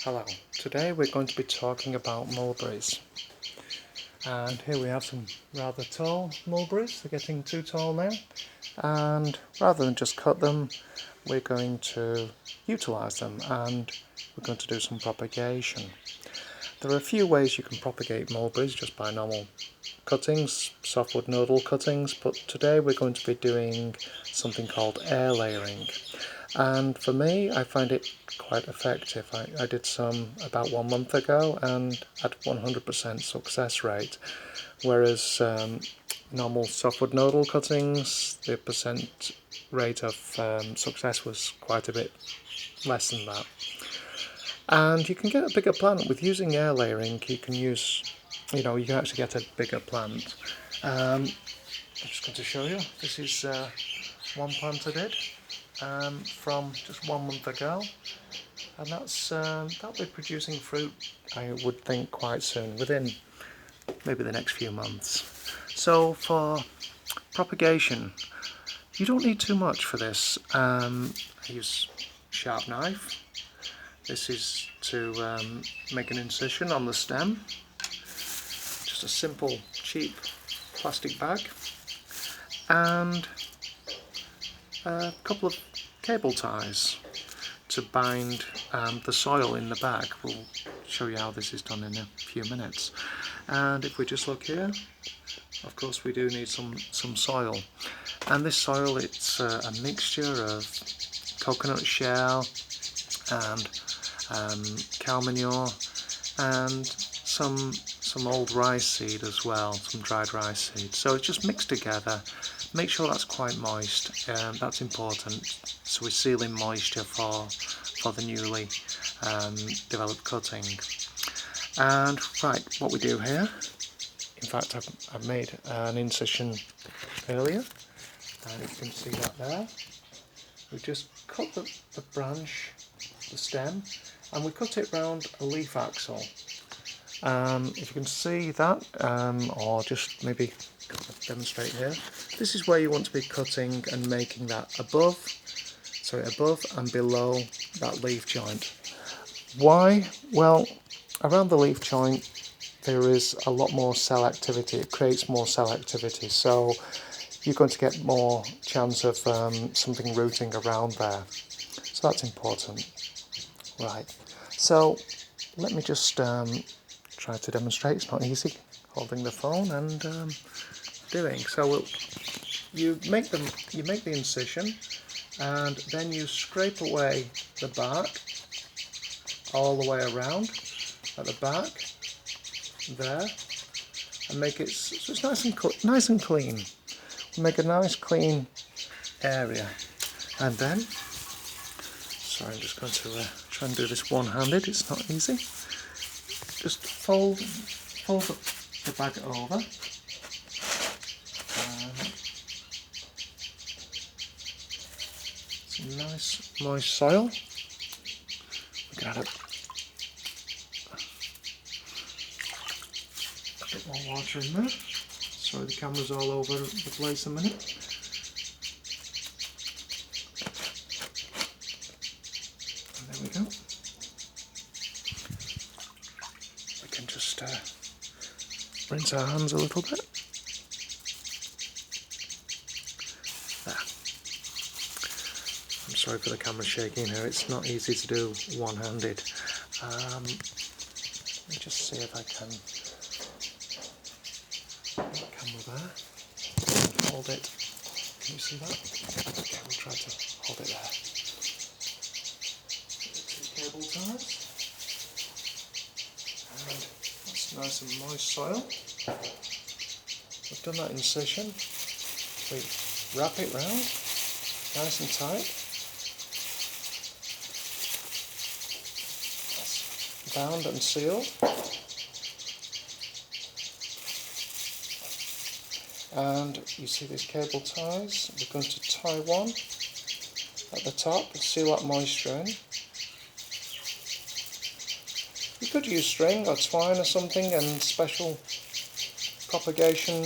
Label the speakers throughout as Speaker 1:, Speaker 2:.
Speaker 1: Hello, today we're going to be talking about mulberries, and here we have some rather tall mulberries. They're getting too tall now, and rather than just cut them, we're going to utilise them and we're going to do some propagation. There are a few ways you can propagate mulberries just by normal cuttings, softwood nodal cuttings, but today we're going to be doing something called air layering. And for me, I find it quite effective. I did some about 1 month ago and had 100% success rate, whereas normal softwood nodal cuttings, the percent rate of success was quite a bit less than that. And you can get a bigger plant with using air layering. You can actually get a bigger plant. I'm just going to show you. This is one plant I did from just 1 month ago, and that'll be producing fruit, I would think, quite soon, within maybe the next few months. So for propagation, you don't need too much for this. I use a sharp knife. This is to make an incision on the stem. Just a simple, cheap plastic bag, and a couple of cable ties to bind the soil in the bag. We'll show you how this is done in a few minutes. And if we just look here, of course we do need some soil. And this soil, it's a mixture of coconut shell and cow manure and some old rice seed as well, some dried rice seed. So it's just mixed together. Make sure that's quite moist, that's important, so we're sealing moisture for the newly developed cutting. And right, what we do here, in fact I've made an incision earlier, and you can see that there. We just cut the branch, the stem, and we cut it round a leaf axle. If you can see that, or just maybe demonstrate here, this is where you want to be cutting and making that above and below that leaf joint. Why? Well, around the leaf joint there is a lot more cell activity. It creates more cell activity, so you're going to get more chance of something rooting around there. So that's important. Right, so let me just try to demonstrate. It's not easy holding the phone and doing. So you make the incision, and then you scrape away the bark all the way around at the back there, and make it so it's nice and clean. Make a nice clean area, and then, sorry, I'm just going to try and do this one-handed. It's not easy. Just fold the bag over. Some nice moist soil. We can add a bit more water in there. Sorry, the camera's all over the place a minute. And there we go. We can just rinse our hands a little bit. There. I'm sorry for the camera shaking here, it's not easy to do one-handed. Let me just see if I can get the camera there and hold it. Can you see that? Okay, we'll try to hold it there. Two cable ties. And that's nice and moist soil. We've done that incision. We wrap it round, nice and tight. That's bound and sealed. And you see these cable ties. We're going to tie one at the top and seal that moisture in. You could use string or twine or something, and special propagation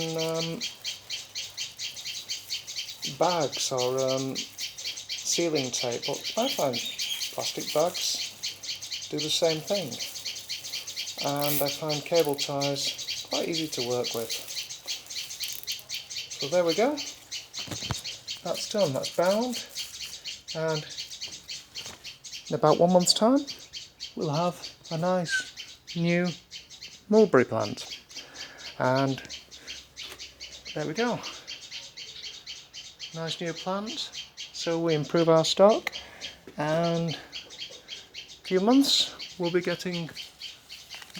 Speaker 1: bags or sealing tape, but I find plastic bags do the same thing. And I find cable ties quite easy to work with. So there we go. That's done, that's bound. And in about 1 month's time, we'll have a nice new mulberry plant. And there we go. Nice new plant. So we improve our stock, and in a few months we'll be getting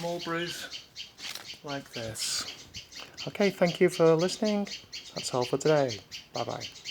Speaker 1: mulberries like this. Okay, thank you for listening. That's all for today. Bye bye.